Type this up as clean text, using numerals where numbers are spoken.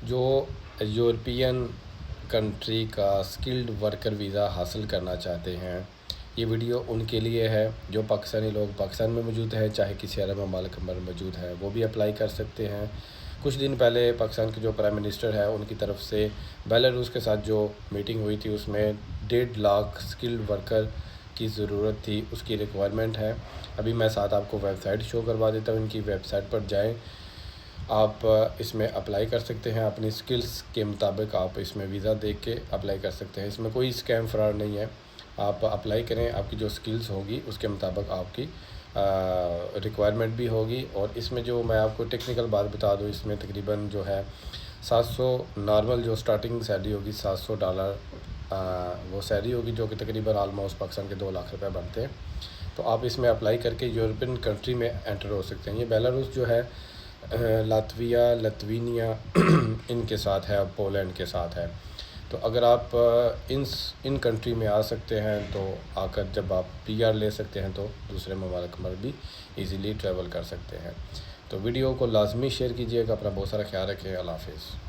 جو European country کا skilled worker visa حاصل کرنا چاہتے ہیں، یہ ویڈیو ان کے لیے ہے جو پاکستانی لوگ پاکستان میں موجود ہیں، چاہے کسی عرب ممالک میں موجود ہیں، وہ بھی اپلائی کر سکتے ہیں۔ کچھ دن پہلے پاکستان کے جو پرائم منسٹر ہے ان کی طرف سے بیلاروس کے ساتھ جو میٹنگ ہوئی تھی، اس میں 1.5 لاکھ سکلڈ ورکر کی ضرورت تھی، اس کی ریکوائرمنٹ ہے۔ ابھی میں ساتھ آپ کو ویب سائٹ شو کروا دیتا ہوں، ان کی ویب سائٹ پر جائیں، آپ اس میں اپلائی کر سکتے ہیں، اپنی سکلز کے مطابق آپ اس میں ویزا دیکھ کے اپلائی کر سکتے ہیں۔ اس میں کوئی اسکیم فراڈ نہیں ہے، آپ اپلائی کریں، آپ کی جو سکلز ہوگی اس کے مطابق آپ کی ریکوائرمنٹ بھی ہوگی۔ اور اس میں جو میں آپ کو ٹیکنیکل بات بتا دوں، اس میں تقریباً جو ہے 700 نارمل جو سٹارٹنگ سیلری ہوگی $700 وہ سیلری ہوگی، جو کہ تقریباً آلموسٹ پاکستان کے 2 لاکھ روپے بنتے ہیں۔ تو آپ اس میں اپلائی کر کے یورپین کنٹری میں انٹر ہو سکتے ہیں۔ یہ بیلاروس جو ہے لاتویا، لتوینیا ان کے ساتھ ہے، پولینڈ کے ساتھ ہے۔ تو اگر آپ ان کنٹری میں آ سکتے ہیں تو آ کر جب آپ PR لے سکتے ہیں تو دوسرے ممالک میں بھی ایزیلی ٹریول کر سکتے ہیں۔ تو ویڈیو کو لازمی شیئر کیجیے گا، اپنا بہت سارا خیال رکھیں۔ اللہ حافظ۔